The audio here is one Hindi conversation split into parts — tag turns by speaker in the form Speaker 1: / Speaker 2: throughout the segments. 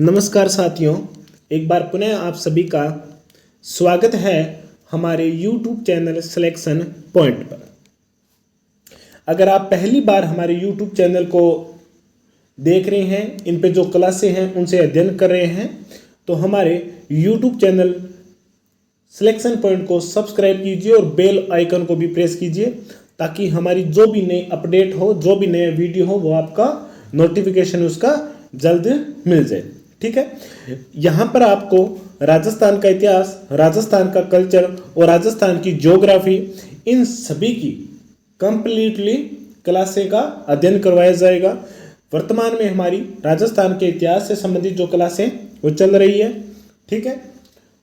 Speaker 1: नमस्कार साथियों, एक बार पुनः आप सभी का स्वागत है हमारे YouTube चैनल सिलेक्शन पॉइंट पर। अगर आप पहली बार हमारे YouTube चैनल को देख रहे हैं, इन पे जो क्लासें हैं उनसे अध्ययन कर रहे हैं, तो हमारे YouTube चैनल सिलेक्शन पॉइंट को सब्सक्राइब कीजिए और बेल आइकन को भी प्रेस कीजिए ताकि हमारी जो भी नई अपडेट हो, जो भी नया वीडियो हो, वो आपका नोटिफिकेशन उसका जल्द मिल जाए। ठीक है। यहाँ पर आपको राजस्थान का इतिहास, राजस्थान का कल्चर और राजस्थान की ज्योग्राफी, इन सभी की कंप्लीटली क्लासें का अध्ययन करवाया जाएगा। वर्तमान में हमारी राजस्थान के इतिहास से संबंधित जो क्लासें वो चल रही है। ठीक है।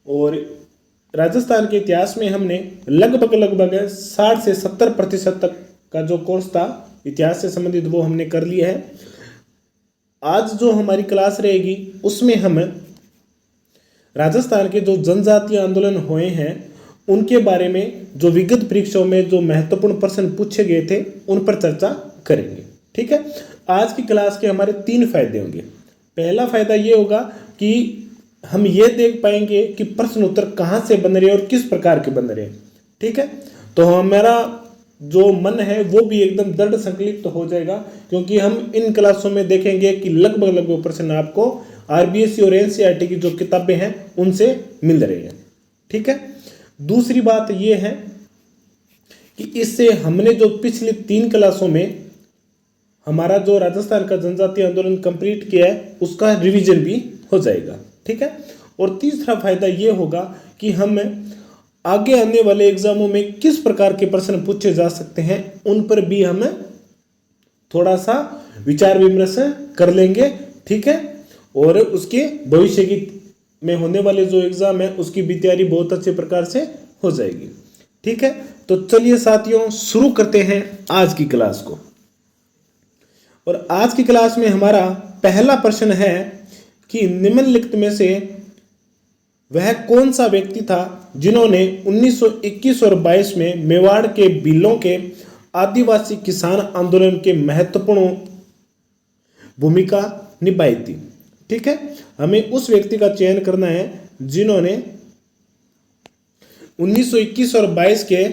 Speaker 1: और राजस्थान के इतिहास में हमने लगभग 60 से 70% तक का जो कोर्स था इतिहास से संबंधित वो हमने कर लिया है। आज जो हमारी क्लास रहेगी उसमें हम राजस्थान के जो जनजातीय आंदोलन हुए हैं उनके बारे में, जो विगत परीक्षाओं में जो महत्वपूर्ण प्रश्न पूछे गए थे उन पर चर्चा करेंगे। ठीक है। आज की क्लास के हमारे 3 फायदे होंगे। पहला फायदा ये होगा कि हम ये देख पाएंगे कि प्रश्न उत्तर कहाँ से बन रहे हैं और किस प्रकार के बन रहे हैं। ठीक है। तो हमारा जो मन है वो भी एकदम दृढ़ संकल्पित हो जाएगा, क्योंकि हम इन क्लासों में देखेंगे कि लगभग प्रश्न आपको आरबीएससी और एनसीईआरटी की जो किताबें हैं उनसे मिल रही हैं। ठीक है। दूसरी बात ये है कि इससे हमने जो पिछली 3 क्लासों में हमारा जो राजस्थान का जनजातीय आंदोलन कंप्लीट किया है उसका रिवीजन भी हो जाएगा। ठीक है। और तीसरा फायदा ये होगा कि हम आगे आने वाले एग्जामों में किस प्रकार के प्रश्न पूछे जा सकते हैं उन पर भी हम थोड़ा सा विचार विमर्श कर लेंगे। ठीक है। और उसके भविष्य की में होने वाले जो एग्जाम है उसकी भी तैयारी बहुत अच्छे प्रकार से हो जाएगी। ठीक है। तो चलिए साथियों, शुरू करते हैं आज की क्लास को। और आज की क्लास में हमारा पहला प्रश्न है कि निम्नलिखित में से वह कौन सा व्यक्ति था जिन्होंने 1921 और 22 में मेवाड़ के भीलों के आदिवासी किसान आंदोलन के महत्वपूर्ण भूमिका निभाई थी। ठीक है। हमें उस व्यक्ति का चयन करना है जिन्होंने 1921 और 22 के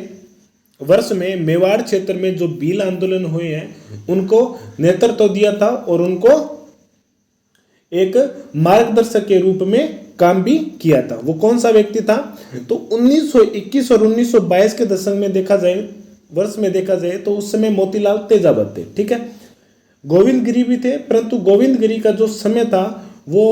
Speaker 1: वर्ष में मेवाड़ क्षेत्र में जो भील आंदोलन हुए हैं उनको नेतृत्व दिया था और उनको एक मार्गदर्शक के रूप में काम भी किया था। वो कौन सा व्यक्ति था? तो 1921 और 1922 के दशक में देखा जाए, वर्ष में देखा जाए तो उस समय मोतीलाल तेजावत थे। ठीक है। गोविंद गिरी भी थे, परंतु गोविंद गिरी का जो समय था वो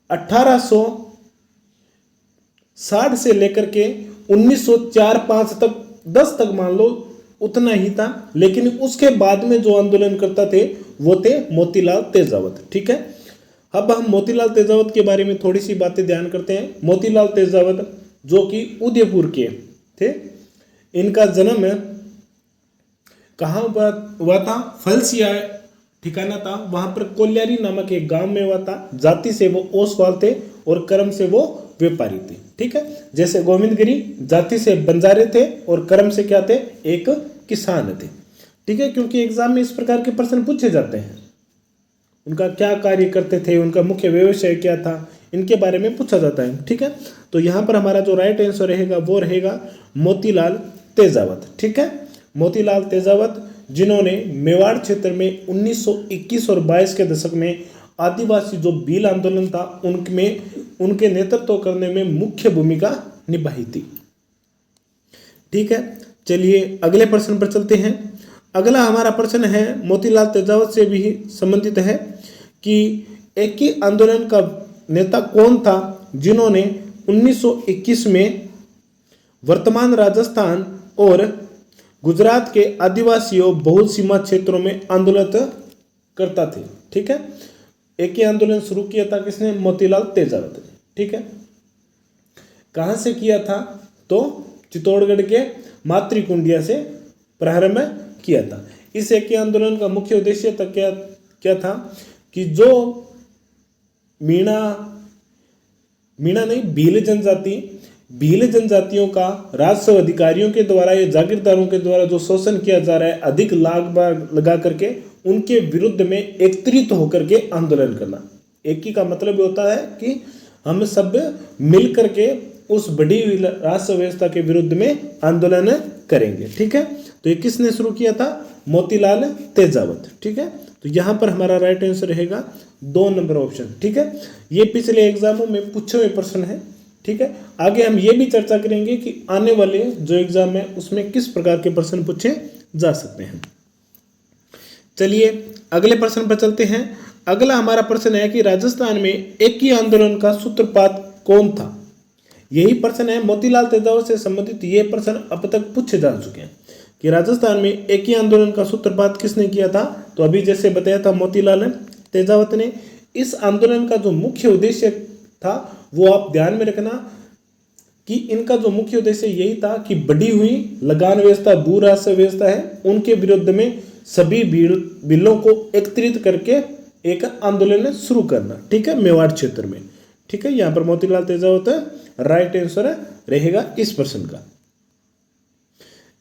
Speaker 1: 1860 से लेकर के 1904-05 तक, 10 तक मान लो उतना ही था। लेकिन उसके बाद में जो आंदोलन करता थे वो थे मोतीलाल तेजावत। ठीक है। अब हम मोतीलाल तेजावत के बारे में थोड़ी सी बातें ध्यान करते हैं। मोतीलाल तेजावत जो कि उदयपुर के थे, इनका जन्म कहाँ हुआ था? फलसिया ठिकाना था, वहां पर कोल्यारी नामक एक गांव में हुआ था। जाति से वो ओसवाल थे और कर्म से वो व्यापारी थे। ठीक है। जैसे गोविंद गिरी जाति से बंजारे थे और कर्म से क्या थे? एक किसान थे। ठीक है। क्योंकि एग्जाम में इस प्रकार के प्रश्न पूछे जाते हैं, उनका क्या कार्य करते थे, उनका मुख्य व्यवसाय क्या था, इनके बारे में पूछा जाता है। ठीक है। तो यहाँ पर हमारा जो राइट आंसर रहेगा वो रहेगा मोतीलाल तेजावत। ठीक है। मोतीलाल तेजावत जिन्होंने मेवाड़ क्षेत्र में 1921 और 22 के दशक में आदिवासी जो भील आंदोलन था उनमें उनके नेतृत्व करने में मुख्य भूमिका निभाई थी। ठीक है। चलिए अगले प्रश्न पर चलते हैं। अगला हमारा प्रश्न है, मोतीलाल तेजावत से भी संबंधित है कि एक ही आंदोलन का नेता कौन था जिन्होंने 1921 में वर्तमान राजस्थान और गुजरात के आदिवासियों बहुल सीमा क्षेत्रों में आंदोलन करता थे। ठीक है। एक ही आंदोलन शुरू किया था किसने? मोतीलाल तेजावत ने। ठीक है। कहाँ से किया था? तो चित्तौड़गढ़ के मातृकुंडिया से प्रारंभ किया था। इस एक ही आंदोलन का मुख्य उद्देश्य तक क्या था कि जो भील जनजातियों का राजस्व अधिकारियों के द्वारा या जागीरदारों के द्वारा जो शोषण किया जा रहा है, अधिक लाभ लगा करके उनके विरुद्ध में एकत्रित होकर के आंदोलन करना। एकी का मतलब होता है कि हम सब मिल करके उस बड़ी हुई राष्ट्र व्यवस्था के विरुद्ध में आंदोलन करेंगे। ठीक है, तो ये किसने शुरू किया था? मोतीलाल तेजावत। ठीक है, तो यहाँ पर हमारा राइट आंसर रहेगा 2 नंबर ऑप्शन। ठीक है, ये पिछले एग्जामों में पूछे हुए प्रश्न है। ठीक है, आगे हम ये भी चर्चा करेंगे कि आने वाले जो एग्जाम है उसमें किस प्रकार के प्रश्न पूछे जा सकते हैं। चलिए अगले प्रश्न पर चलते हैं। अगला हमारा प्रश्न है कि राजस्थान में एकी आंदोलन का सूत्रपात कौन था? यही प्रश्न है, मोतीलाल तेजावत से संबंधित ये प्रश्न अब तक पूछे जा चुके हैं कि राजस्थान में एकी आंदोलन का सूत्रपात किसने किया था। तो अभी जैसे बताया था मोतीलाल तेजावत ने। इस आंदोलन का जो मुख्य उद्देश्य था वो आप ध्यान में रखना कि इनका जो मुख्य उद्देश्य यही था कि बढ़ी हुई लगान व्यवस्था, भू राजस्व व्यवस्था है, उनके विरुद्ध में सभी बिलों को एकत्रित करके एक आंदोलन शुरू करना। ठीक है, मेवाड़ क्षेत्र में। ठीक है, यहाँ पर मोतीलाल तेजावत राइट आंसर रहेगा इस प्रश्न का।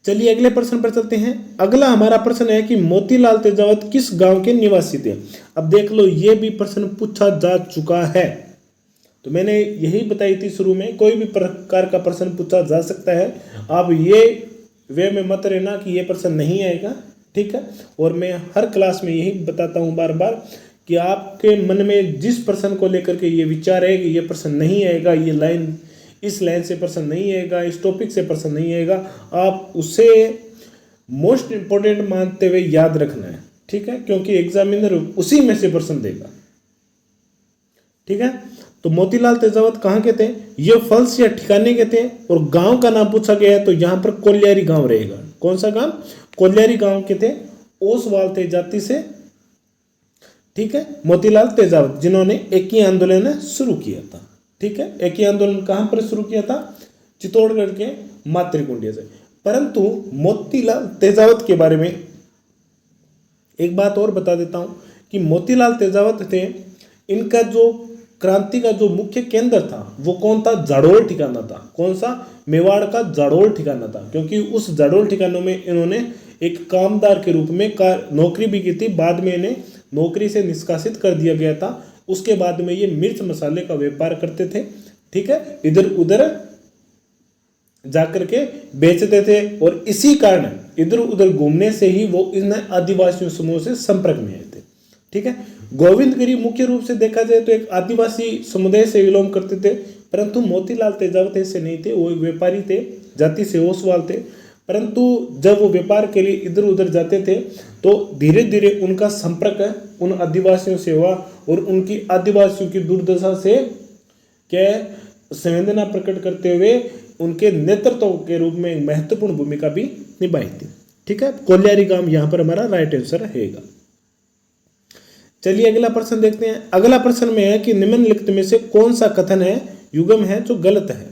Speaker 1: चलिए अगले प्रश्न पर चलते हैं। अगला हमारा प्रश्न है कि मोतीलाल तेजावत किस गांव के निवासी थे? अब देख लो, ये भी प्रश्न पूछा जा चुका है। तो मैंने यही बताई थी शुरू में, कोई भी प्रकार का प्रश्न पूछा जा सकता है। आप ये वे में मत रहना कि ये प्रश्न नहीं आएगा। ठीक है, और मैं हर क्लास में यही बताता हूँ बार बार कि आपके मन में जिस प्रश्न को लेकर के ये विचार है कि ये प्रश्न नहीं आएगा, ये लाइन इस लाइन से प्रश्न नहीं आएगा, इस टॉपिक से प्रश्न नहीं आएगा, आप उसे मोस्ट इंपोर्टेंट मानते हुए याद रखना है। ठीक है, क्योंकि एग्जामिनर उसी में से प्रश्न देगा। ठीक है, तो मोतीलाल तेजावत कहाँ के थे? ये फल्स या ठिकाने के थे, और गांव का नाम पूछा गया है तो यहाँ पर कोल्यारी गांव रहेगा। कौन सा गांव? कोल्यारी गांव के थे, ओसवाल थे जाति से। ठीक है, मोतीलाल तेजावत जिन्होंने एकी आंदोलन शुरू किया था। ठीक है, एकी आंदोलन कहाँ पर शुरू किया था? चित्तौड़गढ़ के मातृकुंडिया से। परंतु मोतीलाल तेजावत के बारे में एक बात और बता देता हूं कि मोतीलाल तेजावत थे, इनका जो क्रांति का जो मुख्य केंद्र था वो कौन था? जाडोल ठिकाना था। कौन सा? मेवाड़ का जाडोल ठिकाना था, क्योंकि उस जाडोल ठिकानों में इन्होंने एक कामदार के रूप में नौकरी भी की थी। बाद में इन्हें नौकरी से निष्कासित कर दिया गया था। उसके बाद में ये मिर्च मसाले का व्यापार करते थे। ठीक है, इधर उधर जाकर के बेचते थे, और इसी कारण इधर उधर घूमने से ही वो इन आदिवासियों समूह से संपर्क में आए थे। ठीक है, गोविंदगिरी मुख्य रूप से देखा जाए तो एक आदिवासी समुदाय से विलोम करते थे, परंतु मोतीलाल तेजावत ऐसे नहीं थे। वो एक व्यापारी थे, जाति से ओसवाल थे। परंतु जब वो व्यापार के लिए इधर उधर जाते थे तो धीरे धीरे उनका संपर्क उन आदिवासियों से हुआ, और उनकी आदिवासियों की दुर्दशा से क्या संवेदना प्रकट करते हुए उनके नेतृत्व के रूप में एक महत्वपूर्ण भूमिका भी निभाई थी। ठीक है, कोल्यारी गांव यहाँ पर हमारा राइट आंसर रहेगा। चलिए अगला प्रश्न देखते हैं। अगला प्रश्न में है कि निम्नलिखित में से कौन सा कथन है, युग्म है जो गलत है?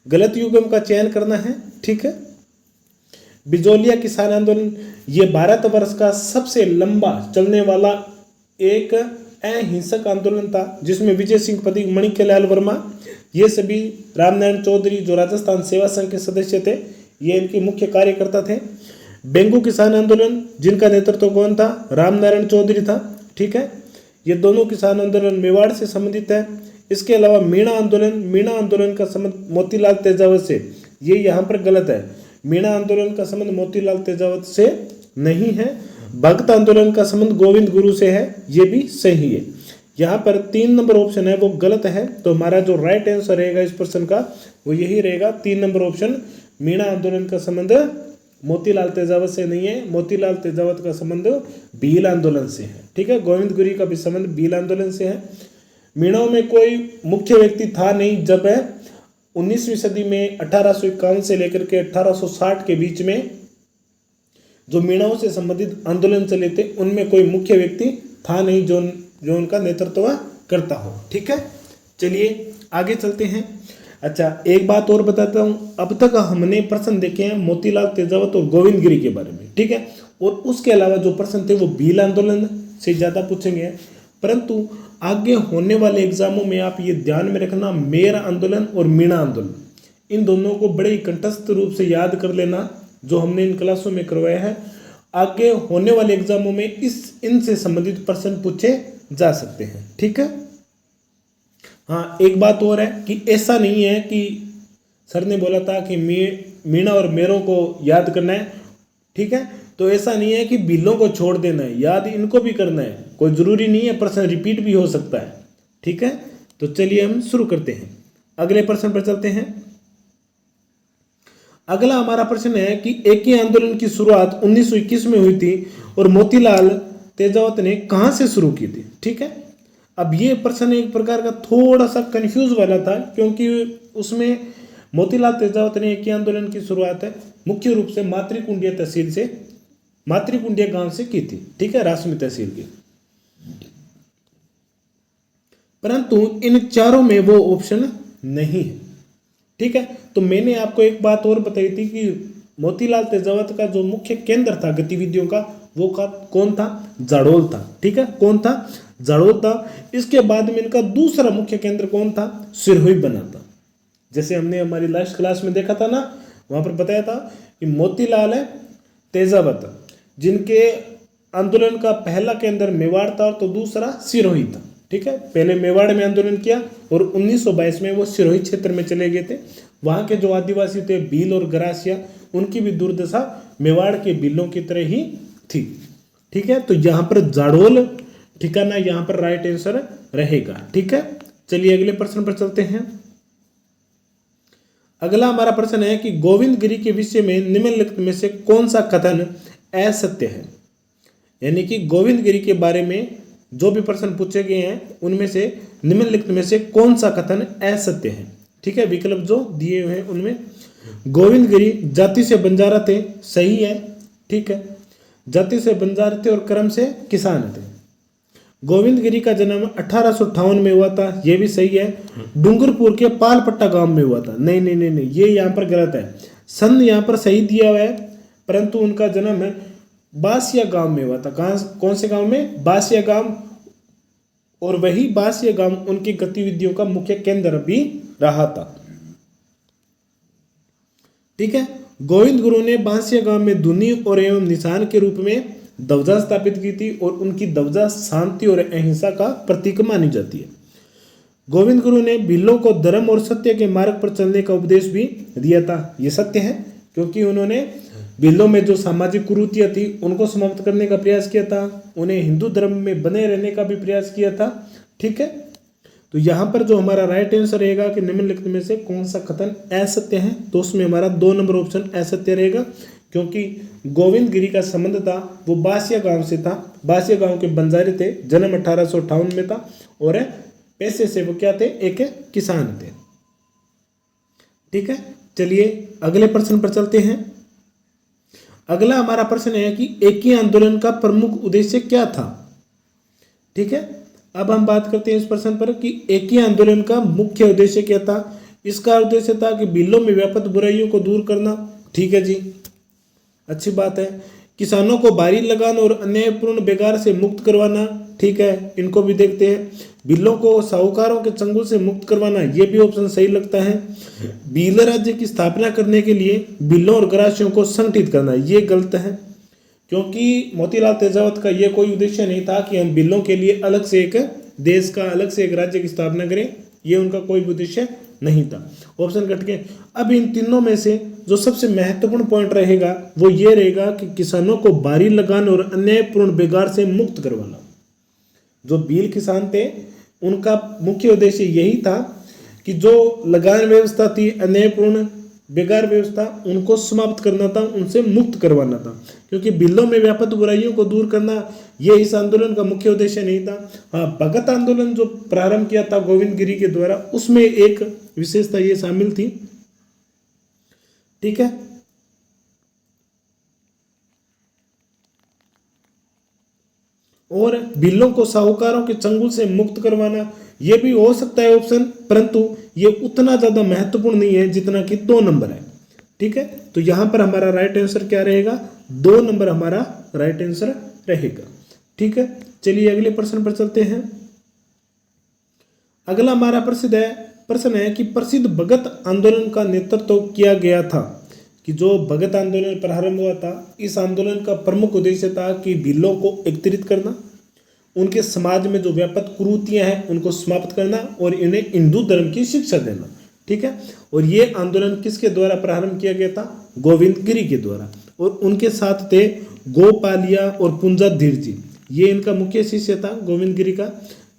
Speaker 1: गलत युग्म का चयन करना है। ठीक है, बिजोलिया किसान आंदोलन ये भारतवर्ष का सबसे लंबा चलने वाला एक अहिंसक आंदोलन था, जिसमें विजय सिंह पथिक, मणिक्यलाल वर्मा, ये सभी, रामनारायण चौधरी जो राजस्थान सेवा संघ के सदस्य थे, ये इनके मुख्य कार्यकर्ता थे। बेंगू किसान आंदोलन जिनका नेतृत्व कौन था? रामनारायण चौधरी था। ठीक है, ये दोनों किसान आंदोलन मेवाड़ से संबंधित है। इसके अलावा मीणा आंदोलन का संबंध मोतीलाल तेजावत से, ये यहाँ पर गलत है। मीणा आंदोलन का संबंध मोतीलाल तेजावत से नहीं है। भक्त आंदोलन का संबंध गोविंद गुरु से है, ये भी सही है। यहाँ पर 3 नंबर ऑप्शन है वो गलत है, तो हमारा जो राइट आंसर रहेगा इस प्रश्न का वो यही रहेगा, 3 नंबर ऑप्शन। मीणा आंदोलन का संबंध मोतीलाल तेजावत से नहीं है, मोतीलाल तेजावत का संबंध भील आंदोलन से है। ठीक है, गोविंद गुरु का भी संबंध भील आंदोलन से है। मीणाओं में कोई मुख्य व्यक्ति था नहीं। जब 19वीं सदी में 1851 से लेकर के 1860 के बीच में जो मीणाओं से संबंधित आंदोलन चले थे, उनमें कोई मुख्य व्यक्ति था नहीं जो उनका नेतृत्व करता हो। ठीक है, चलिए आगे चलते हैं। अच्छा, एक बात और बताता हूँ, अब तक हमने प्रश्न देखे हैं मोतीलाल तेजावत और गोविंद गिरी के बारे में। ठीक है, और उसके अलावा जो प्रश्न थे वो भील आंदोलन से ज़्यादा पूछेंगे। परंतु आगे होने वाले एग्जामों में आप ये ध्यान में रखना, मेर आंदोलन और मीणा आंदोलन, इन दोनों को बड़े ही कंठस्थ रूप से याद कर लेना, जो हमने इन क्लासों में करवाया है। आगे होने वाले एग्जामों में इनसे संबंधित प्रश्न पूछे जा सकते हैं। ठीक है। हाँ, एक बात और है कि ऐसा नहीं है कि सर ने बोला था कि मीणा और मेरों को याद करना है। ठीक है, तो ऐसा नहीं है कि बिल्लों को छोड़ देना है, याद इनको भी करना है। कोई जरूरी नहीं है, प्रश्न रिपीट भी हो सकता है। ठीक है, तो चलिए हम शुरू करते हैं, अगले प्रश्न पर चलते हैं। अगला हमारा प्रश्न है कि एकी आंदोलन की शुरुआत 1921 में हुई थी और मोतीलाल तेजावत ने कहां से शुरू की थी। ठीक है, अब ये प्रश्न एक प्रकार का थोड़ा सा कंफ्यूज वाला था, क्योंकि उसमें मोतीलाल तेजावत ने एकी आंदोलन की शुरुआत है मुख्य रूप से मातृकुंडिया तहसील से, मातृकुंडिया गांव से की थी। ठीक है, रासमी तहसील की। परंतु इन चारों में वो ऑप्शन नहीं है। ठीक है, तो मैंने आपको एक बात और बताई थी कि मोतीलाल तेजावत का जो मुख्य केंद्र था गतिविधियों का, वो कौन था? जाडोल था। ठीक है, कौन था? जाडोल था। इसके बाद में इनका दूसरा मुख्य केंद्र कौन था? सिरोही बना था। जैसे हमने हमारी लास्ट क्लास में देखा था ना, वहां पर बताया था कि मोतीलाल तेजावत जिनके आंदोलन का पहला केंद्र मेवाड़ था तो दूसरा सिरोही था। ठीक है, पहले मेवाड़ में आंदोलन किया और 1922 में वो सिरोही क्षेत्र में चले गए थे। वहां के जो आदिवासी थे भील और गरासिया, उनकी भी दुर्दशा मेवाड़ के भीलों की तरह ही थी। ठीक है, तो यहाँ पर जाडोल ठिकाना यहाँ पर राइट आंसर रहेगा। ठीक है, चलिए अगले प्रश्न पर चलते हैं। अगला हमारा प्रश्न है कि गोविंद गिरी के विषय में निम्नलिखित में से कौन सा कथन असत्य है। यानी कि गोविंद गिरी के बारे में जो भी प्रश्न पूछे गए हैं उनमें से निम्नलिखित में से कौन सा कथन असत्य है। ठीक है, विकल्प जो दिए हुए हैं उनमें गोविंद गिरी जाति से बंजारा थे, सही है। ठीक है, जाति से बंजारा थे और कर्म से किसान थे। गोविंद गिरी का जन्म 1858 में हुआ था, यह भी सही है। डूंगरपुर के पालपट्टा गांव में हुआ था, नहीं नहीं नहीं नहीं, ये यहाँ पर गलत है। सन यहाँ पर सही दिया हुआ है, परंतु उनका जन्म है बासिया गांव में हुआ था। कौन से गांव में? बासिया गांव। और वही बासिया गांव उनकी गतिविधियों का मुख्य केंद्र भी रहा था। ठीक है, गोविंद गुरु ने बासिया गांव में धुनी और एवं निशान के रूप में ध्वजा स्थापित की थी और उनकी ध्वजा शांति और अहिंसा का प्रतीक मानी जाती है। गोविंद गुरु ने भीलों को धर्म और सत्य के मार्ग पर चलने का उपदेश भी दिया था। यह सत्य है, क्योंकि उन्होंने भीलों में जो सामाजिक कुरीतियां थी उनको समाप्त करने का प्रयास किया था, उन्हें हिंदू धर्म में बने रहने का भी प्रयास किया था। ठीक है, तो यहाँ पर जो हमारा राइट आंसर रहेगा कि निम्नलिखित में से कौन सा कथन असत्य है, तो उसमें हमारा 2 नंबर ऑप्शन असत्य रहेगा, क्योंकि गोविंद गिरी का संबंध था वो बासिया गांव से था। बासिया गांव के बंजारे थे, जन्म 1858 में था और पैसे से वो क्या थे? एक किसान थे। ठीक है, चलिए अगले प्रश्न पर चलते हैं। अगला हमारा प्रश्न है कि एकी आंदोलन का प्रमुख उद्देश्य क्या था। ठीक है, अब हम बात करते हैं इस प्रश्न पर कि एकी आंदोलन का मुख्य उद्देश्य क्या था। इसका उद्देश्य था कि भीलों में व्याप्त बुराइयों को दूर करना। ठीक है जी, अच्छी बात है। किसानों को भारी लगान और अन्यायपूर्ण बेगार से मुक्त करवाना। ठीक है, इनको भी देखते हैं। भीलों को साहूकारों के चंगुल से मुक्त करवाना, ये भी ऑप्शन सही लगता है। भील राज्य की स्थापना करने के लिए भीलों और गरासियों को संगठित करना, ये गलत है, क्योंकि मोतीलाल तेजावत का ये कोई उद्देश्य नहीं था कि हम भीलों के लिए अलग से एक देश का, अलग से एक राज्य की स्थापना करें। ये उनका कोई उद्देश्य नहीं था। ऑप्शन कट के। अब इन तीनों में से जो सबसे महत्वपूर्ण पॉइंट रहेगा वो ये रहेगा कि किसानों को भारी लगान और अन्यायपूर्ण बेगार से मुक्त करवाना। जो भील किसान थे उनका मुख्य उद्देश्य यही था कि जो लगान व्यवस्था थी, अन्यायपूर्ण बेगार व्यवस्था, उनको समाप्त करना था, उनसे मुक्त करवाना था, क्योंकि भीलों में व्याप्त बुराइयों को दूर करना ये इस आंदोलन का मुख्य उद्देश्य नहीं था। हाँ, भगत आंदोलन जो प्रारंभ किया था गोविंद गिरी के द्वारा, उसमें एक विशेषता ये शामिल थी। ठीक है, और भीलों को साहूकारों के चंगुल से मुक्त करवाना, ये भी हो सकता है ऑप्शन, परंतु ये उतना ज्यादा महत्वपूर्ण नहीं है जितना कि 2 नंबर है। ठीक है, तो यहां पर हमारा राइट आंसर क्या रहेगा? 2 नंबर हमारा राइट आंसर रहेगा। ठीक है, चलिए अगले प्रश्न पर चलते हैं। अगला हमारा प्रश्न है कि प्रसिद्ध भगत आंदोलन का नेतृत्व किया गया था, कि जो भगत आंदोलन प्रारंभ हुआ था, इस आंदोलन का प्रमुख उद्देश्य था कि भीलों को एकत्रित करना, उनके समाज में जो व्यापक कुरीतियां हैं उनको समाप्त करना और इन्हें हिंदू धर्म की शिक्षा देना। ठीक है, और ये आंदोलन किसके द्वारा प्रारंभ किया गया था? गोविंद गिरी के द्वारा। और उनके साथ थे गोपालिया और पुंजाधीर जी, ये इनका मुख्य शिष्य था गोविंद गिरी का,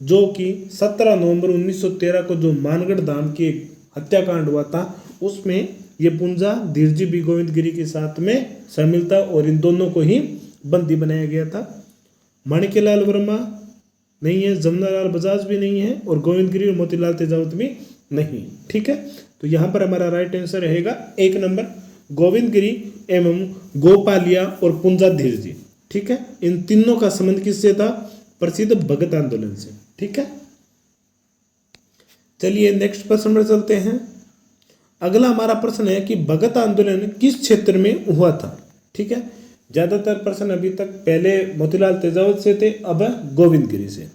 Speaker 1: जो कि 17 नवंबर 1913 को जो मानगढ़ धाम की हत्याकांड हुआ था उसमें ये पुंजाधीर जी भी गोविंद गिरी के साथ में शामिल था और इन दोनों को ही बंदी बनाया गया था। माणिक्यलाल वर्मा नहीं है, जमनालाल बजाज भी नहीं है और गोविंद गिरी और मोतीलाल तेजावत भी नहीं। ठीक है, तो यहाँ पर हमारा राइट आंसर रहेगा 1 नंबर, गोविंद गिरी एवं गोपालिया और पुंजाधीर जी। ठीक है, इन तीनों का संबंध किससे था? प्रसिद्ध भगत आंदोलन से। ठीक है, चलिए नेक्स्ट प्रश्न पर चलते हैं। अगला हमारा प्रश्न है कि भगत आंदोलन किस क्षेत्र में हुआ था? ठीक है, ज्यादातर प्रश्न अभी तक पहले मोतीलाल तेजावत से थे, अब गोविंद गिरी से।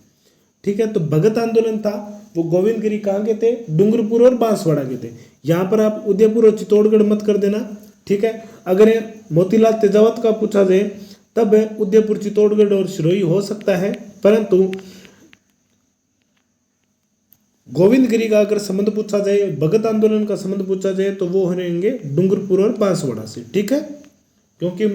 Speaker 1: ठीक है, तो भगत आंदोलन था वो गोविंद गिरी कहाँ के थे? डूंगरपुर और बांसवाड़ा के थे। यहाँ पर आप उदयपुर और चित्तौड़गढ़ मत कर देना। ठीक है, अगर मोतीलाल तेजावत का पूछा जाए तब उदयपुर, चित्तौड़गढ़ और सिरोही हो सकता है, परंतु गोविंद गिरी का अगर संबंध पूछा जाए, भगत आंदोलन का संबंध पूछा जाए तो वो रहेंगे डूंगरपुर और बांसवाड़ा से। ठीक है, क्योंकि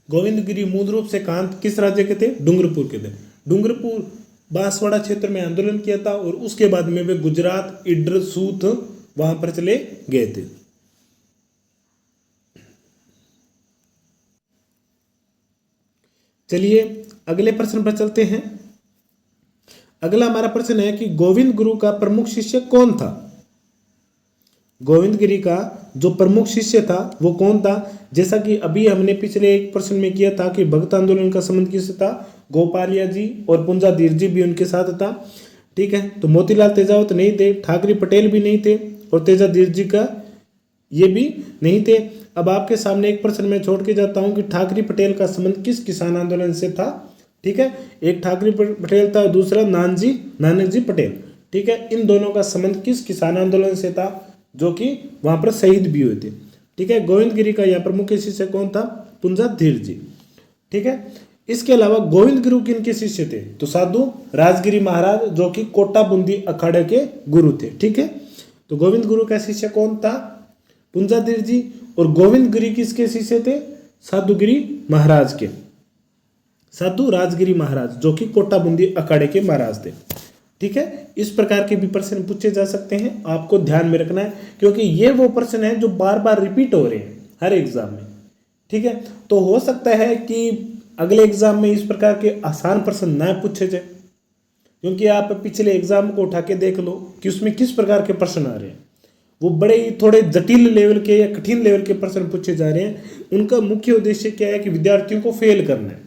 Speaker 1: गोविंद गिरी मूल रूप से किस राज्य के थे? डूंगरपुर के थे। डूंगरपुर बांसवाड़ा क्षेत्र में आंदोलन किया था और उसके बाद में वे गुजरात, इडर, सूत वहां पर चले गए थे। चलिए अगले प्रश्न पर चलते हैं। अगला हमारा प्रश्न है कि गोविंद गुरु का प्रमुख शिष्य कौन था? गोविंद गिरी का जो प्रमुख शिष्य था वो कौन था? जैसा कि अभी हमने पिछले एक प्रश्न में किया था कि भगत आंदोलन का संबंध किससे था? गोपालिया जी और पुंजाधीर जी भी उनके साथ था। ठीक है, तो मोतीलाल तेजावत नहीं थे, ठाकरे पटेल भी नहीं थे और तेजाधीर जी का ये भी नहीं थे। अब आपके सामने एक प्रश्न मैं छोड़ के जाता हूं कि ठाकरे पटेल का संबंध किस किसान आंदोलन से था? ठीक है, एक ठाकरे पटेल था, दूसरा नानक जी पटेल। ठीक है, इन दोनों का संबंध किस किसान आंदोलन से था जो कि वहां पर शहीद भी हुए थे। ठीक है, गोविंद गिरी का यहाँ पर मुख्य शिष्य कौन था? पुंजाधीर जी। ठीक है, इसके अलावा गोविंद गुरु किनके शिष्य थे? तो साधु राजगिरी महाराज जो कि कोटा बूंदी अखाड़े के गुरु थे। ठीक है, तो गोविंद गुरु का शिष्य कौन था? पुंजाधीर जी। और गोविंद गिरी किसके शिष्य थे? साधुगिरी महाराज के, साधु राजगिरी महाराज जो कि कोटा बूंदी अखाड़े के महाराज थे। ठीक है, इस प्रकार के भी प्रश्न पूछे जा सकते हैं, आपको ध्यान में रखना है क्योंकि ये वो प्रश्न है जो बार बार रिपीट हो रहे हैं हर एग्जाम में। ठीक है, तो हो सकता है कि अगले एग्जाम में इस प्रकार के आसान प्रश्न ना पूछे जाए, क्योंकि आप पिछले एग्जाम को उठा के देख लो कि उसमें किस प्रकार के प्रश्न आ रहे हैं। वो बड़े ही थोड़े जटिल लेवल के या कठिन लेवल के प्रश्न पूछे जा रहे हैं। उनका मुख्य उद्देश्य क्या है कि विद्यार्थियों को फेल करना है,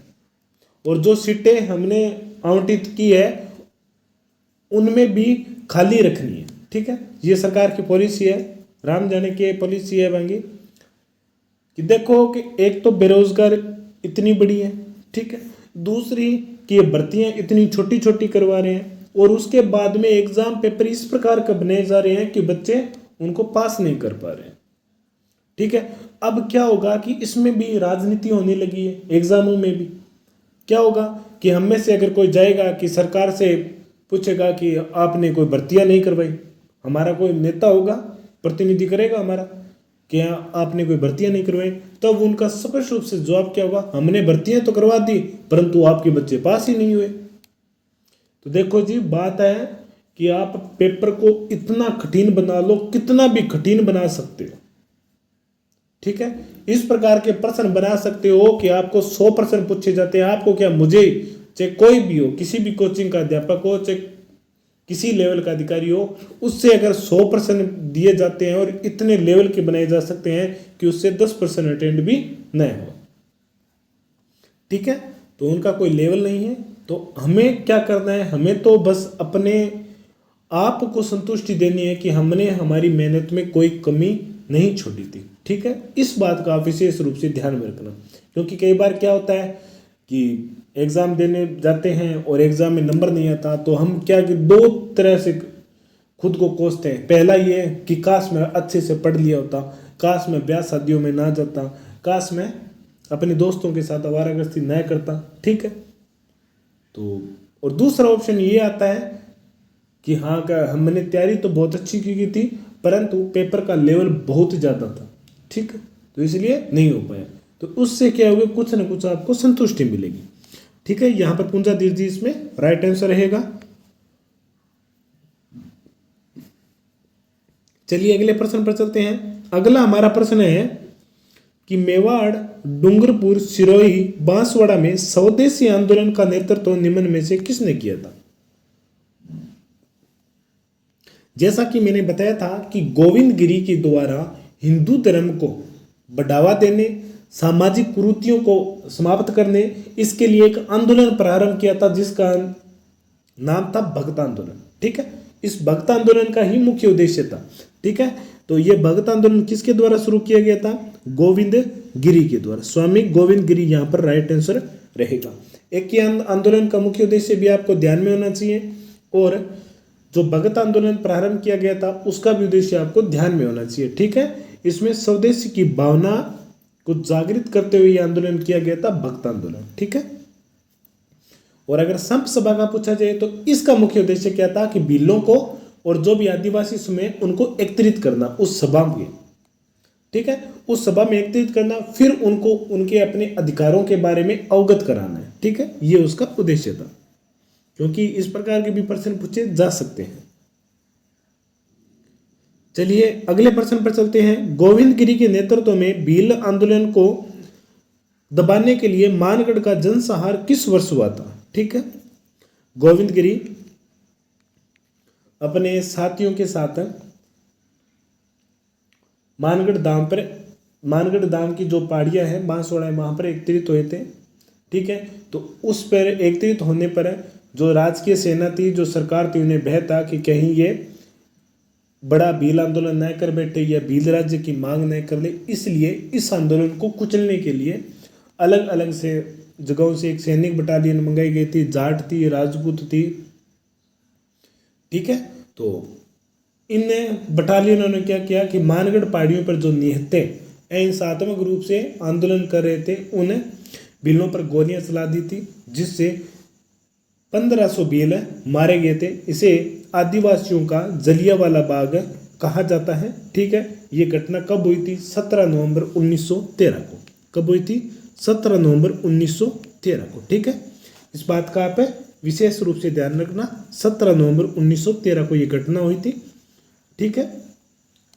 Speaker 1: और जो सीटें हमने आवंटित की है उनमें भी खाली रखनी है। ठीक है, ये सरकार की पॉलिसी है, राम जाने की पॉलिसी है बांगी कि देखो कि एक तो बेरोजगार इतनी बड़ी है, ठीक है, दूसरी कि ये भर्तियां इतनी छोटी छोटी करवा रहे हैं और उसके बाद में एग्जाम पेपर इस प्रकार का बनाए जा रहे हैं कि बच्चे उनको पास नहीं कर पा रहे हैं। ठीक है, अब क्या होगा कि इसमें भी राजनीति होने लगी है। एग्जामों में भी क्या होगा कि हम में से अगर कोई जाएगा कि सरकार से पूछेगा कि आपने कोई भर्तियां नहीं करवाई, हमारा कोई नेता होगा, प्रतिनिधि करेगा हमारा कि आपने कोई भर्तियां नहीं करवाई, तब उनका स्पष्ट रूप से जवाब क्या होगा? हमने भर्तियां तो करवा दी परंतु आपके बच्चे पास ही नहीं हुए। तो देखो जी, बात है कि आप पेपर को इतना कठिन बना लो, कितना भी कठिन बना सकते हो। ठीक है, इस प्रकार के प्रश्न बना सकते हो कि आपको 100 प्रश्न पूछे जाते हैं। आपको क्या, मुझे चाहे कोई भी हो, किसी भी कोचिंग का अध्यापक हो, चाहे किसी लेवल का अधिकारी हो, उससे अगर 100 प्रश्न दिए जाते हैं और इतने लेवल के बनाए जा सकते हैं कि उससे 10% अटेंड भी न हो। ठीक है, तो उनका कोई लेवल नहीं है। तो हमें क्या करना है? हमें तो बस अपने आप को संतुष्टि देनी है कि हमने हमारी मेहनत में कोई कमी नहीं छोड़ी थी। ठीक है, इस बात का आप विशेष रूप से ध्यान में रखना, क्योंकि कई बार क्या होता है कि एग्ज़ाम देने जाते हैं और एग्ज़ाम में नंबर नहीं आता तो हम क्या कि 2 तरह से खुद को कोसते हैं। पहला ये कि काश मैं अच्छे से पढ़ लिया होता, काश मैं ब्याह शादियों में ना जाता, काश मैं अपने दोस्तों के साथ आवारागर्दी न करता। ठीक है, तो और दूसरा ऑप्शन ये आता है कि हाँ का हमने तैयारी तो बहुत अच्छी की थी परंतु पेपर का लेवल बहुत ज़्यादा था। ठीक है, तो इसलिए नहीं हो पाया। तो उससे क्या होगा, कुछ ना कुछ आपको संतुष्टि मिलेगी। ठीक है, यहाँ पर पूंजा दीजिए, इसमें राइट आंसर रहेगा। चलिए अगले प्रश्न पर चलते हैं। अगला हमारा प्रश्न है कि मेवाड़, डूंगरपुर, सिरोही, बांसवाड़ा में स्वदेशी आंदोलन का नेतृत्व निम्न में से किसने किया था? जैसा कि मैंने बताया था कि गोविंद गिरी के द्वारा हिंदू धर्म को बढ़ावा देने, सामाजिक कुरीतियों को समाप्त करने, इसके लिए एक आंदोलन प्रारंभ किया था जिसका नाम था भक्त आंदोलन। ठीक है, इस भक्त आंदोलन का ही मुख्य उद्देश्य था। ठीक है, तो ये भक्त आंदोलन किसके द्वारा शुरू किया गया था? गोविंद गिरी के द्वारा। स्वामी गोविंद गिरी यहाँ पर राइट आंसर रहेगा। एक ही आंदोलन का मुख्य उद्देश्य भी आपको ध्यान में होना चाहिए और जो भगत आंदोलन प्रारंभ किया गया था उसका भी उद्देश्य आपको ध्यान में होना चाहिए। ठीक है, इसमें स्वदेशी की भावना को जागृत करते हुए यह आंदोलन किया गया था, भक्त आंदोलन। ठीक है, और अगर संप सभा का पूछा जाए तो इसका मुख्य उद्देश्य क्या था कि भीलों को और जो भी आदिवासी समूह उनको एकत्रित करना उस सभा में। ठीक है, उस सभा में एकत्रित करना, फिर उनको उनके अपने अधिकारों के बारे में अवगत कराना है। ठीक है, ये उसका उद्देश्य था, क्योंकि इस प्रकार के भी प्रश्न पूछे जा सकते हैं। चलिए अगले प्रश्न पर चलते हैं। गोविंद गिरी के नेतृत्व में भील आंदोलन को दबाने के लिए मानगढ़ का जनसंहार किस वर्ष हुआ था? ठीक है, गोविंद गिरी अपने साथियों के साथ मानगढ़ धाम की जो पहाड़ियां हैं, बांसवाड़ा है, वहां पर एकत्रित हुए थे। ठीक है, तो उस पर एकत्रित होने पर जो राजकीय सेना थी, जो सरकार थी, उन्हें भय था कि कहीं ये बड़ा भील आंदोलन न कर बैठे या भील राज्य की मांग न कर ले, इसलिए इस आंदोलन को कुचलने के लिए अलग अलग से जगहों से एक सैनिक बटालियन मंगाई गई थी। जाट थी, राजपूत थी। ठीक है, तो इन बटालियनों ने क्या किया कि मानगढ़ पहाड़ियों पर जो निहत्ते हिंसात्मक रूप से आंदोलन कर रहे थे उन भीलों पर गोलियां चला दी थी, जिससे 1500 भील मारे गए थे। इसे आदिवासियों का जलियांवाला बाग कहा जाता है। ठीक है, ये घटना कब हुई थी? 17 नवंबर 1913 को। कब हुई थी? 17 नवंबर 1913 को। ठीक है, इस बात का आप विशेष रूप से ध्यान रखना, 17 नवंबर 1913 को ये घटना हुई थी। ठीक है,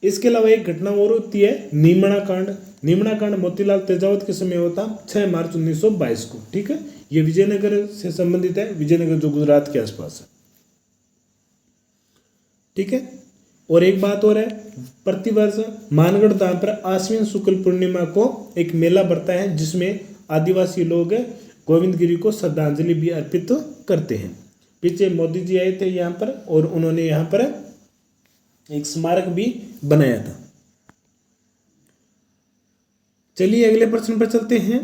Speaker 1: इसके अलावा एक घटना और होती है नीमड़ा कांड। नीमड़ा कांड मोतीलाल तेजावत के समय होता 6 मार्च 1922 को। ठीक है, ये विजयनगर से संबंधित है, विजयनगर जो गुजरात के आसपास है। ठीक है, और एक बात और है, प्रतिवर्ष मानगढ़ धाम पर आश्विन शुक्ल पूर्णिमा को एक मेला बढ़ता है जिसमें आदिवासी लोग गोविंद गिरी को श्रद्धांजलि भी अर्पित करते हैं। पीछे मोदी जी आए थे यहाँ पर और उन्होंने यहाँ पर एक स्मारक भी बनाया था। चलिए अगले प्रश्न पर चलते हैं।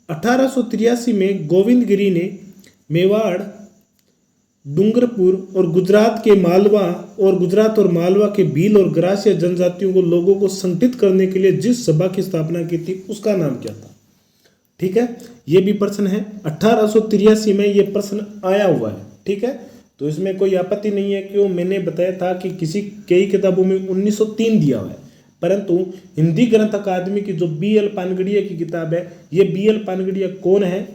Speaker 1: 1883 में गोविंद गिरी ने मेवाड़, डूंगरपुर और गुजरात और मालवा के भील और ग्रासीय जनजातियों को लोगों को संगठित करने के लिए जिस सभा की स्थापना की थी उसका नाम क्या था? ठीक है, ये भी प्रश्न है। 1883 में ये प्रश्न आया हुआ है। ठीक है, तो इसमें कोई आपत्ति नहीं है, क्यों मैंने बताया था कि कई किताबों में 1903 दिया हुआ है, परंतु हिंदी ग्रंथ अकादमी की जो BL पानगड़िया की किताब है, ये BL पानगड़िया कौन है?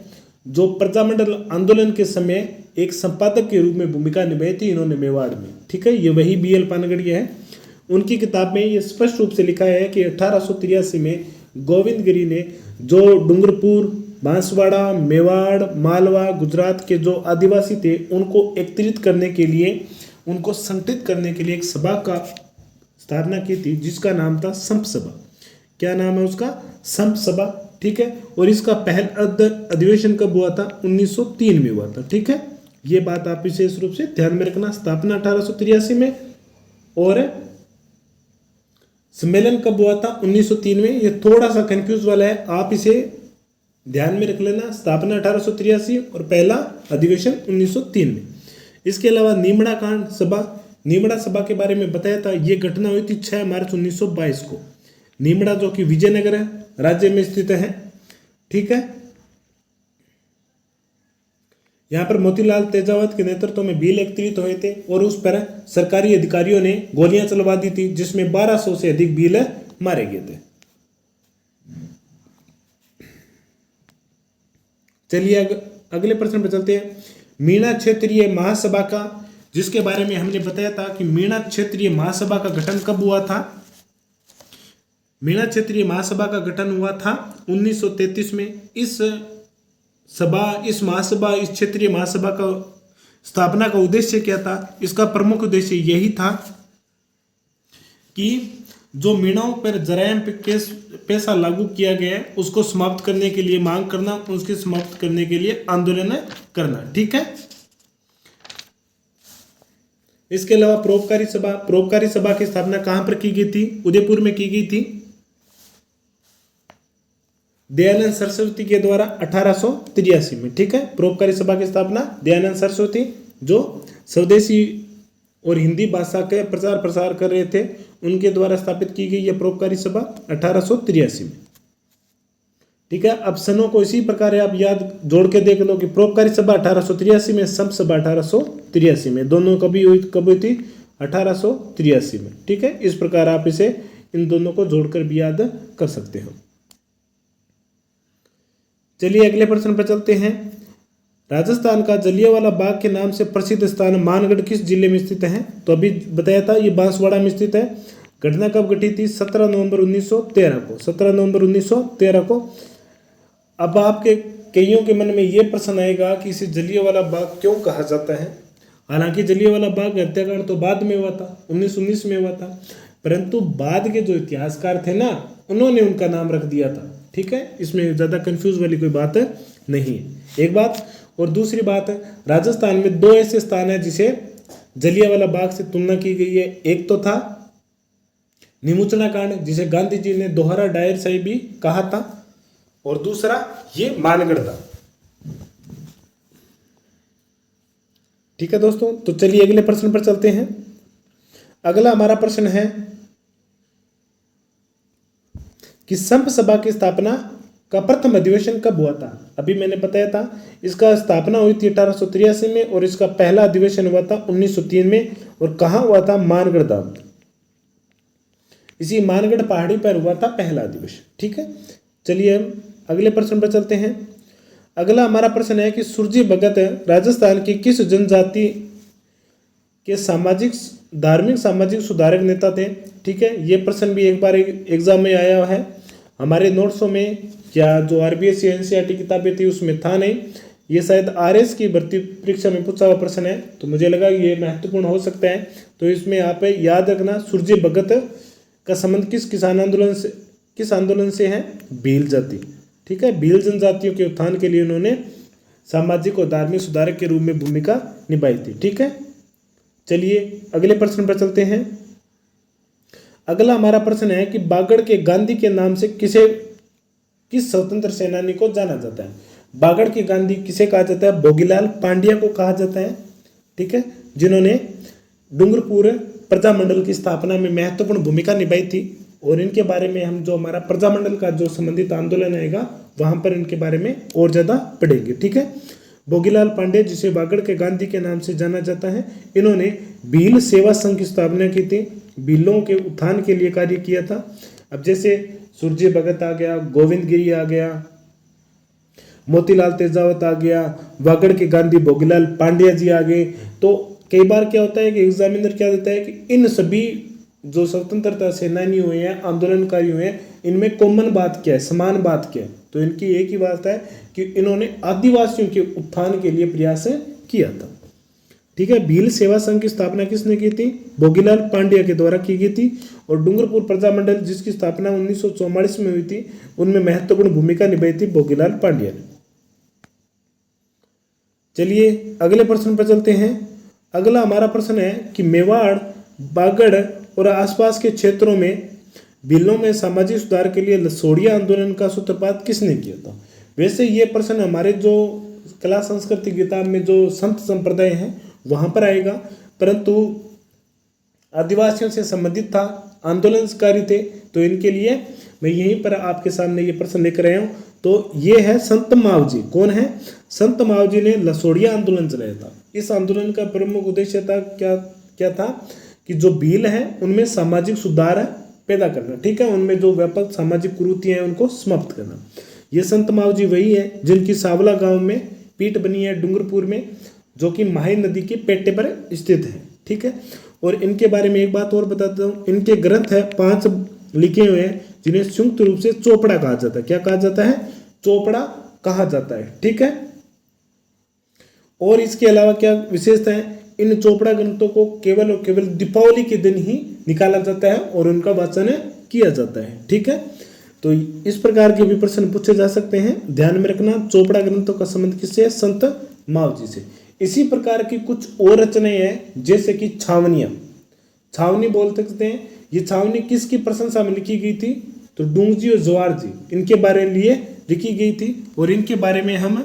Speaker 1: जो प्रजामंडल आंदोलन के समय एक संपादक के रूप में भूमिका निभाई थी इन्होंने मेवाड़ में। ठीक है, ये वही BL पानगड़िया है। उनकी किताब में ये स्पष्ट रूप से लिखा है कि 1883 में गोविंद गिरी ने जो डूंगरपुर, बांसवाड़ा, मेवाड़, मालवा, गुजरात के जो आदिवासी थे उनको एकत्रित करने के लिए, उनको संगठित करने के लिए एक सभा का स्थापना की थी जिसका नाम था संप सभा। क्या नाम है उसका? संप सभा। ठीक है, और इसका पहला अधिवेशन कब हुआ था? 1903 में हुआ था। ठीक है, ये बात आप विशेष रूप से ध्यान में रखना। स्थापना 1883 में और सम्मेलन कब हुआ था? 1903 में। ये थोड़ा सा कंफ्यूज वाला है, आप इसे ध्यान में रख लेना। स्थापना 1883 और पहला अधिवेशन 1903 में। इसके अलावा नीमड़ा सभा के बारे में बताया था। ये घटना हुई थी 6 मार्च 1922 को। नीमड़ा जो कि विजयनगर राज्य में स्थित है। ठीक है, यहाँ पर मोतीलाल तेजावत के नेतृत्व में भील एकत्रित हुए थे और उस पर सरकारी अधिकारियों ने गोलियां चलवा दी थी, जिसमें 1200 से अधिक भील मारे गए थे। चलिए अगले प्रश्न पर चलते हैं। मीणा क्षेत्रीय महासभा का, जिसके बारे में हमने बताया था कि मीणा क्षेत्रीय महासभा का गठन कब हुआ था। मीणा क्षेत्रीय महासभा का गठन हुआ था 1933 में। इस क्षेत्रीय महासभा का स्थापना का उद्देश्य क्या था? इसका प्रमुख उद्देश्य यही था कि जो मीणाओं पर जरायम पैसा लागू किया गया है उसको समाप्त करने के लिए मांग करना, उसके समाप्त करने के लिए आंदोलन करना। ठीक है, इसके अलावा परोपकारी सभा की स्थापना कहां पर की गई थी? उदयपुर में की गई थी दयानंद सरस्वती के द्वारा 1883 में। ठीक है, परोपकारी सभा की स्थापना दयानंद सरस्वती, जो स्वदेशी और हिंदी भाषा के प्रचार प्रसार कर रहे थे, उनके द्वारा स्थापित की गई यह परोपकारी सभा 1883 में। ठीक है, अब सनों को इसी प्रकार आप याद जोड़ के देख लो कि परोपकारी सभा 1883 में, संप सभा 1883 में, दोनों कब हुई थी? 1883 में। ठीक है, इस प्रकार आप इसे इन दोनों को जोड़कर भी याद कर सकते हो। चलिए अगले प्रश्न पर चलते हैं। राजस्थान का जलियांवाला बाग के नाम से प्रसिद्ध स्थान मानगढ़ किस जिले में स्थित है? तो अभी बताया था ये बांसवाड़ा में स्थित है। घटना कब घटी थी? 17 नवंबर 1913 को। 17 नवंबर 1913 को। अब आपके कईयों के मन में ये प्रश्न आएगा कि इसे जलियांवाला बाग क्यों कहा जाता है? हालांकि जलियांवाला बाग हत्याकांड तो बाद में हुआ था, 1919 में हुआ था, परंतु बाद के जो इतिहासकार थे ना, उन्होंने उनका नाम रख दिया था। ठीक है, इसमें ज़्यादा कंफ्यूज वाली कोई बात नहीं है। एक बात, और दूसरी बात है, राजस्थान में 2 ऐसे स्थान हैं जिसे जलियांवाला बाग से तुलना की गई है। एक तो था निमुचना कांड, जिसे गांधी जी ने दोहरा डायर शाही भी कहा था, और दूसरा ये मानगढ़ था। ठीक है दोस्तों, तो चलिए अगले प्रश्न पर चलते हैं। अगला हमारा प्रश्न है कि संप सभा की स्थापना का प्रथम अधिवेशन कब हुआ था? अभी मैंने बताया था इसका स्थापना हुई थी 1883 में, और इसका पहला अधिवेशन हुआ था 1903 में। और कहाँ हुआ था? मानगढ़ धाम, इसी मानगढ़ पहाड़ी पर हुआ था पहला अधिवेशन। ठीक है, चलिए हम अगले प्रश्न पर चलते हैं। अगला हमारा प्रश्न है कि सुरजी भगत राजस्थान की किस जनजाति के धार्मिक सामाजिक सुधारक नेता थे? ठीक है, ये प्रश्न भी एक बार एग्जाम में आया है हमारे नोट्सों में, या जो आरबीएस या एनसीईआरटी किताबें थी उसमें था नहीं। ये शायद आरएस की भर्ती परीक्षा में पूछा हुआ प्रश्न है, तो मुझे लगा ये महत्वपूर्ण हो सकता है। तो इसमें आप याद रखना, सुरजी भगत का संबंध किस आंदोलन से है? भील जाति। ठीक है, भील जनजातियों के उत्थान के लिए उन्होंने सामाजिक और धार्मिक सुधारक के रूप में भूमिका निभाई थी। ठीक है, चलिए अगले प्रश्न पर चलते हैं। अगला हमारा प्रश्न है कि बागड़ के गांधी के नाम से किस स्वतंत्र सेनानी को जाना जाता है? बागड़ के गांधी किसे कहा जाता है? भोगीलाल पांड्या को कहा जाता है। ठीक है, जिन्होंने डूंगरपुर प्रजामंडल की स्थापना में महत्वपूर्ण भूमिका निभाई थी, और इनके बारे में हम जो हमारा प्रजामंडल का जो संबंधित आंदोलन आएगा वहां पर इनके बारे में और ज्यादा पढ़ेंगे। ठीक है, भोगीलाल पांडे, जिसे बागड़ के गांधी के नाम से जाना जाता है, इन्होंने भील सेवा संघ की स्थापना की थी, भीलों के उत्थान के लिए कार्य किया था। अब जैसे सुरजी भगत आ गया, गोविंद गिरी आ गया, मोतीलाल तेजावत आ गया, बागड़ के गांधी भोगीलाल पांड्या जी आ गए। तो कई बार क्या होता है कि एग्जामिनर क्या देता है कि इन सभी जो स्वतंत्रता सेनानी हुए हैं, आंदोलनकारी हुए हैं, इनमें कॉमन बात क्या है, समान बात क्या है? तो इनकी एक ही बात है कि इन्होंने आदिवासियों के उत्थान के लिए प्रयास किया था। ठीक है, भील सेवा संघ की स्थापना किसने की थी? भोगीलाल पांड्या के द्वारा की गई थी। और डूंगरपुर प्रजामंडल, जिसकी स्थापना 1944 में हुई थी, उनमें महत्वपूर्ण भूमिका निभाई थी भोगीलाल पांड्या ने। चलिए अगले प्रश्न पर चलते हैं। अगला हमारा प्रश्न है कि मेवाड़, बागड़ और आसपास के क्षेत्रों में भीलों में सामाजिक सुधार के लिए लसोड़िया आंदोलन का सूत्रपात किसने किया था? वैसे ये प्रश्न हमारे जो कला संस्कृति किताब में जो संत संप्रदाय हैं वहां पर आएगा, परंतु आदिवासियों से संबंधित था, आंदोलनकारी थे। तो इनके लिए मैं यहीं पर आपके सामने ये प्रश्न लेकर आया हूँ। तो ये है संत मावजी। कौन है? संत मावजी ने लसोड़िया आंदोलन चलाया था। इस आंदोलन का प्रमुख उद्देश्य था क्या क्या था कि जो भील है उनमें सामाजिक सुधार पैदा करना, ठीक है, उनमें जो व्यापक सामाजिक कुरीतियां हैं उनको समाप्त करना। ये संत मावजी वही है जिनकी सावला गांव में पीठ बनी है डूंगरपुर में, जो कि माही नदी के पेटे पर स्थित है, ठीक है। और इनके बारे में एक बात और बताता हूँ, इनके ग्रंथ है 5 लिखे हुए हैं जिन्हें संयुक्त रूप से चोपड़ा कहा जाता है। क्या कहा जाता है? चोपड़ा कहा जाता है, ठीक है। और इसके अलावा क्या विशेषता है? इन चोपड़ा ग्रंथों को केवल और केवल दीपावली के दिन ही निकाला जाता है और उनका वाचन किया जाता है, ठीक है। तो इस प्रकार के भी प्रश्न पूछे जा सकते हैं। ध्यान में रखना, चोपड़ा ग्रंथों का संबंध किससे है? संत मावजी से। इसी प्रकार की कुछ और रचनाएं हैं जैसे कि छावनियां। छावनी बोल सकते हैं। ये छावनी किसकी प्रशंसा में लिखी गई थी? तो डूंगजी और जवार जी, इनके बारे में लिए लिखी गई थी। और इनके बारे में हम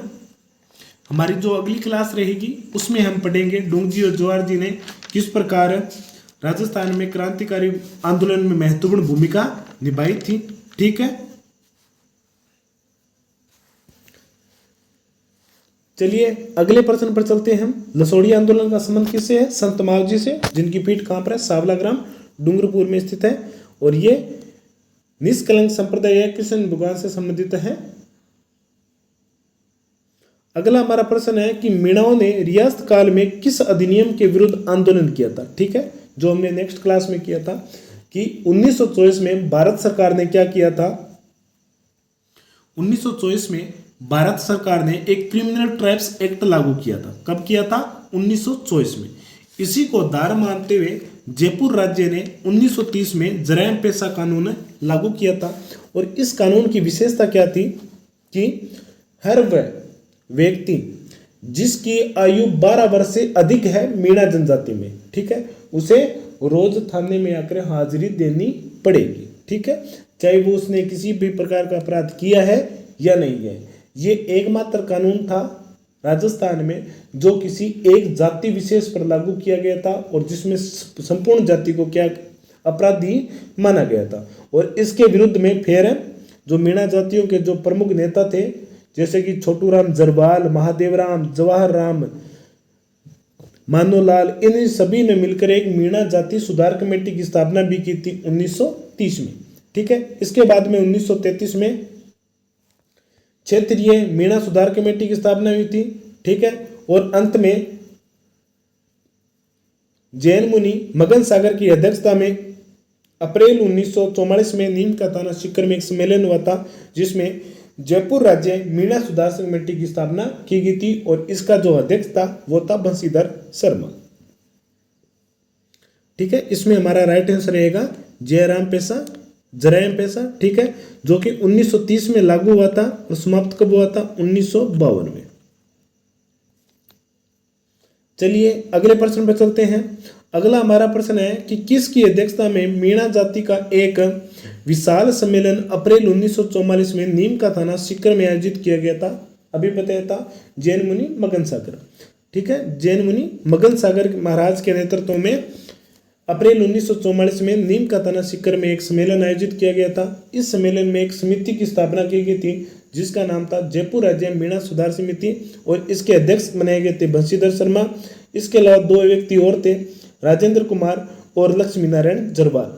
Speaker 1: हमारी जो अगली क्लास रहेगी उसमें हम पढ़ेंगे डूंगजी और जवार जी ने किस प्रकार राजस्थान में क्रांतिकारी आंदोलन में महत्वपूर्ण भूमिका निभाई थी, ठीक है। चलिए अगले प्रश्न पर चलते हैं हम। लसोड़िया आंदोलन का संबंध किससे है? संत मावजी से, जिनकी पीठ कहाँ पर है? सावला ग्राम डूंगरपुर में स्थित है। और ये निष्कलंक संप्रदाय है, कृष्ण भगवान से संबंधित है। अगला हमारा प्रश्न है कि मीणाओं ने रियासत काल में किस अधिनियम के विरुद्ध आंदोलन किया था, ठीक है, जो हमने नेक्स्ट क्लास में किया था कि 1924 में भारत सरकार ने क्या किया था? 1924 में भारत सरकार ने एक क्रिमिनल ट्राइब्स एक्ट लागू किया था। कब किया था? 1924 में। इसी को आधार मानते हुए जयपुर राज्य ने 1930 में जराइम पेशा कानून लागू किया था। और इस कानून की विशेषता क्या थी कि हर वह व्यक्ति जिसकी आयु 12 वर्ष से अधिक है मीणा जनजाति में, ठीक है, उसे रोज थाने में आकर हाजिरी देनी पड़ेगी, ठीक है, चाहे वो उसने किसी भी प्रकार का अपराध किया है या नहीं है। ये एकमात्र कानून था राजस्थान में जो किसी एक जाति विशेष पर लागू किया गया था और जिसमें संपूर्ण जाति को क्या अपराधी माना गया था। और इसके विरुद्ध में फिर जो मीणा जातियों के जो प्रमुख नेता थे जैसे कि छोटू राम जरवाल, महादेव राम, जवाहर राम, मानोलाल, इन सभी ने मिलकर एक मीणा जाति सुधार कमेटी की स्थापना भी की थी 1930 में, ठीक है। इसके बाद में 1933 में क्षेत्रीय मीणा सुधार कमेटी की स्थापना हुई थी, ठीक है। और अंत में जैन मुनि मगन सागर की अध्यक्षता में अप्रैल 1944 में नीम का थाना सीकर में एक सम्मेलन हुआ था जिसमें जयपुर राज्य मीणा सुधार कमेटी की स्थापना की गई थी। और इसका जो अध्यक्ष था वो था बंशीधर शर्मा, ठीक है। इसमें हमारा राइट आंसर रहेगा जयराम पेशा, जराइम पेशा, ठीक है, जो कि 1930 में लागू हुआ था और समाप्त कब हुआ था? 1952 में। चलिए अगले प्रश्न पर चलते हैं। अगला हमारा प्रश्न है कि किसकी अध्यक्षता में मीणा जाति का एक विशाल सम्मेलन अप्रैल 1944 में नीम का थाना सीकर में आयोजित किया गया था? अभी बताया था जैन मुनि मगन सागर, ठीक है, जैन मुनि मगन सागर महाराज के नेतृत्व में अप्रैल 1944 में नीम का थाना सीकर में एक सम्मेलन आयोजित किया गया था। इस सम्मेलन में एक समिति की स्थापना की गई थी जिसका नाम था जयपुर राज्य मीणा सुधार समिति और इसके अध्यक्ष बनाए गए थे बंशीधर शर्मा। इसके अलावा 2 व्यक्ति और थे, राजेंद्र कुमार और लक्ष्मी नारायण जरवाल।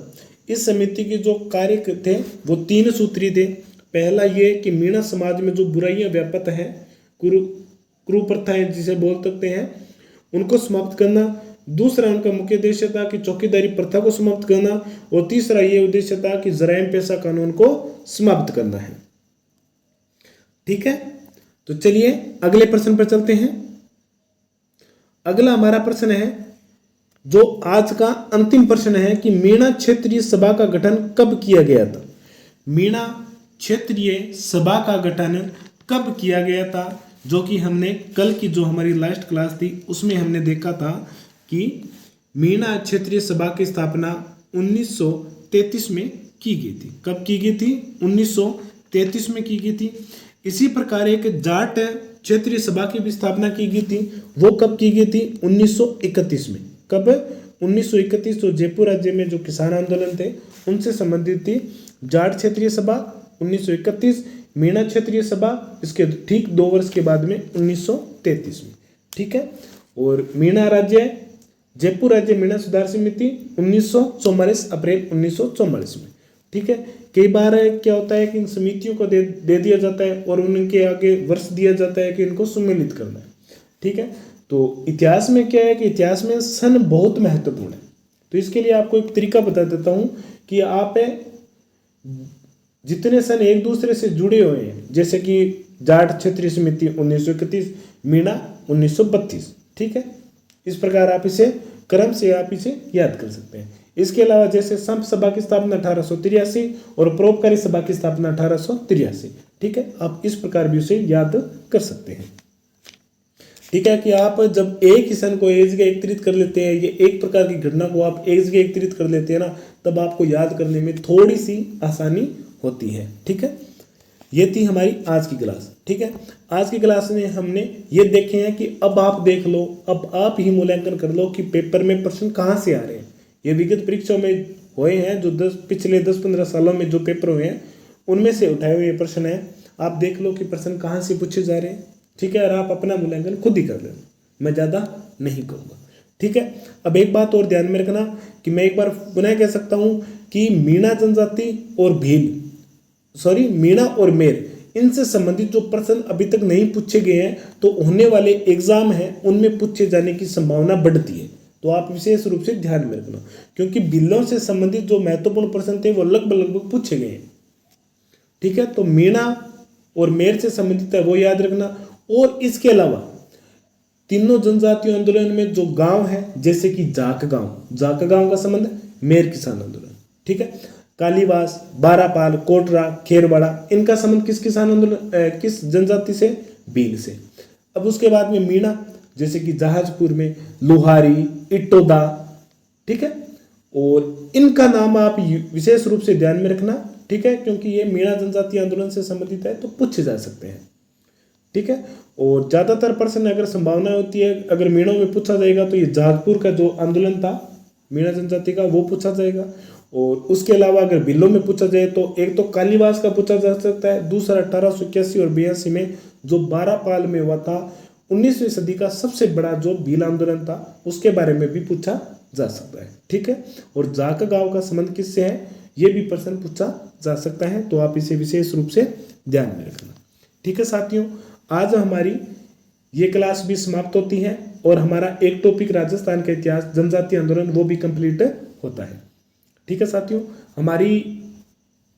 Speaker 1: इस समिति के जो कार्य थे वो 3 सूत्री थे। पहला ये कि मीणा समाज में जो बुराइयां व्याप्त हैं, कुप्रथाएं जिसे बोल सकते हैं, उनको समाप्त करना। दूसरा उनका मुख्य उद्देश्य था कि चौकीदारी प्रथा को समाप्त करना। और तीसरा ये उद्देश्य था कि जराइम पेशा कानून को समाप्त करना है, ठीक है। तो चलिए अगले प्रश्न पर चलते हैं। अगला हमारा प्रश्न है जो आज का अंतिम प्रश्न है कि मीणा क्षेत्रीय सभा का गठन कब किया गया था? मीणा क्षेत्रीय सभा का गठन कब किया गया था? जो कि हमने कल की जो हमारी लास्ट क्लास थी उसमें हमने देखा था कि मीणा क्षेत्रीय सभा की स्थापना 1933 में की गई थी। कब की गई थी? 1933 में की गई थी। इसी प्रकार एक जाट क्षेत्रीय सभा की भी स्थापना की गई थी। वो कब की गई थी? 1931 में। कब? 1931 जो जयपुर राज्य में जो किसान आंदोलन थे उनसे संबंधित थी। जाट क्षेत्रीय सभा 1931, मीणा क्षेत्रीय सभा इसके ठीक 2 वर्ष के बाद में 1933 में, ठीक है। और मीणा राज्य, जयपुर राज्य मीणा सुधार समिति 1944, अप्रैल 1944 में, ठीक है। कई बार क्या होता है कि इन समितियों को दे दिया जाता है और उनके आगे वर्ष दिया जाता है कि इनको सम्मिलित करना है, ठीक है। तो इतिहास में क्या है कि इतिहास में सन बहुत महत्वपूर्ण है। तो इसके लिए आपको एक तरीका बता देता हूँ कि आप जितने सन एक दूसरे से जुड़े हुए हैं, जैसे कि जाट क्षेत्रीय समिति 1931, मीणा 1932, ठीक है। इस प्रकार आप इसे क्रम से आप इसे याद कर सकते हैं। इसके अलावा जैसे संप सभा की स्थापना 1883 और परोपकारी सभा की स्थापना 1883, ठीक है। आप इस प्रकार भी उसे याद कर सकते हैं, ठीक है। कि आप जब एक ही सन को एक जगह एकत्रित कर लेते हैं, ये एक प्रकार की घटना को आप एक जगह एकत्रित कर लेते हैं ना, तब आपको याद करने में थोड़ी सी आसानी होती है, ठीक है। ये थी हमारी आज की क्लास, ठीक है। आज की क्लास में हमने ये देखे हैं कि अब आप देख लो, अब आप ही मूल्यांकन कर लो कि पेपर में प्रश्न कहाँ से आ रहे हैं। ये विगत परीक्षाओं में हुए हैं, जो पिछले 10-15 सालों में जो पेपर हुए हैं उनमें से उठाए हुए प्रश्न हैं। आप देख लो कि प्रश्न कहाँ से पूछे जा रहे हैं, ठीक है। और आप अपना मूल्यांकन खुद ही कर लेना, मैं ज़्यादा नहीं कहूँगा, ठीक है। अब एक बात और ध्यान में रखना कि मैं एक बार पुनः कह सकता हूँ कि मीणा जनजाति और मीणा और मेर, इनसे संबंधित जो प्रश्न अभी तक नहीं पूछे गए हैं तो होने वाले एग्जाम हैं उनमें पूछे जाने की संभावना बढ़ती है। तो आप विशेष रूप से ध्यान में रखना, क्योंकि बिलों से संबंधित जो महत्वपूर्ण प्रश्न थे वो लगभग पूछे गए हैं, ठीक है। तो मीणा और मेर से संबंधित है वो याद रखना। और इसके अलावा तीनों जनजातीय आंदोलन में जो गांव है, जैसे कि जाक गांव का संबंध मेर किसान आंदोलन, ठीक है। कालीवास, बारापाल, कोटरा, खेरवाड़ा, इनका संबंध किस किसान आंदोलन, किस जनजाति से, भील से। अब उसके बाद में मीणा, जैसे कि जहाजपुर में लुहारी, इटोदा, ठीक है। और इनका नाम आप विशेष रूप से ध्यान में रखना, ठीक है, क्योंकि ये मीणा जनजातीय आंदोलन से संबंधित है तो पूछे जा सकते हैं, ठीक है। और ज़्यादातर प्रश्न अगर संभावना होती है, अगर मीणों में पूछा जाएगा तो ये जहाजपुर का जो आंदोलन था मीणा जनजाति का वो पूछा जाएगा। और उसके अलावा अगर बिलों में पूछा जाए तो एक तो कालीवास का पूछा जा सकता है, दूसरा 1881 और 82 में जो बारापाल में हुआ था, 19वीं सदी का सबसे बड़ा जो भील आंदोलन था उसके बारे में भी पूछा जा सकता है, ठीक है। और जाक गांव का संबंध किससे है ये भी प्रश्न पूछा जा सकता है, तो आप इसे विशेष रूप से ध्यान में रखना, ठीक है साथियों। आज हमारी ये क्लास भी समाप्त होती है और हमारा एक टॉपिक राजस्थान का इतिहास जनजातीय आंदोलन वो भी कंप्लीट होता है, ठीक है साथियों। हमारी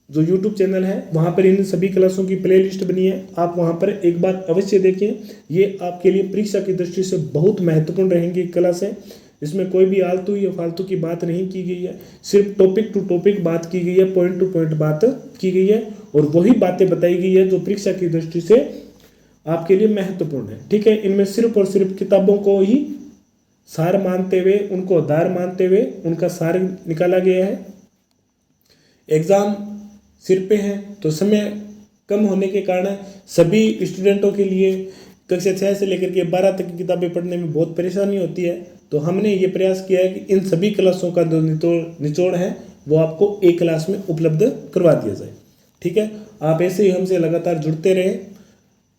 Speaker 1: जो YouTube चैनल है वहाँ पर इन सभी क्लासों की प्लेलिस्ट बनी है, आप वहाँ पर एक बार अवश्य देखें। ये आपके लिए परीक्षा की दृष्टि से बहुत महत्वपूर्ण रहेंगी क्लासें। इसमें कोई भी आलतू या फालतू की बात नहीं की गई है, सिर्फ टॉपिक टू टॉपिक बात की गई है, पॉइंट टू पॉइंट बात की गई है और वही बातें बताई गई है जो परीक्षा की दृष्टि से आपके लिए महत्वपूर्ण है, ठीक है। इनमें सिर्फ और सिर्फ किताबों को ही सार मानते हुए, उनको आधार मानते हुए उनका सार निकाला गया है। एग्ज़ाम सिर पे है तो समय कम होने के कारण सभी स्टूडेंटों के लिए कक्षा 6 से लेकर के 12 तक की किताबें पढ़ने में बहुत परेशानी होती है। तो हमने ये प्रयास किया है कि इन सभी क्लासों का जो निचोड़ है वो आपको एक क्लास में उपलब्ध करवा दिया जाए, ठीक है। आप ऐसे ही हमसे लगातार जुड़ते रहें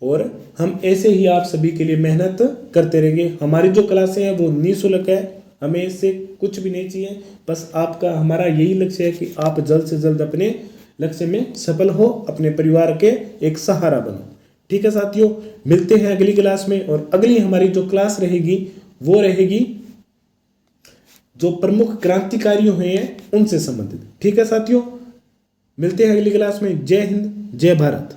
Speaker 1: और हम ऐसे ही आप सभी के लिए मेहनत करते रहेंगे। हमारी जो क्लासें हैं वो निःशुल्क है, हमें इससे कुछ भी नहीं चाहिए, बस आपका हमारा यही लक्ष्य है कि आप जल्द से जल्द अपने लक्ष्य में सफल हो, अपने परिवार के एक सहारा बनो, ठीक है साथियों। मिलते हैं अगली क्लास में और अगली हमारी जो क्लास रहेगी वो रहेगी जो प्रमुख क्रांतिकारी हुए हैं उनसे संबंधित, ठीक है साथियों। मिलते हैं अगली क्लास में। जय हिंद, जय भारत।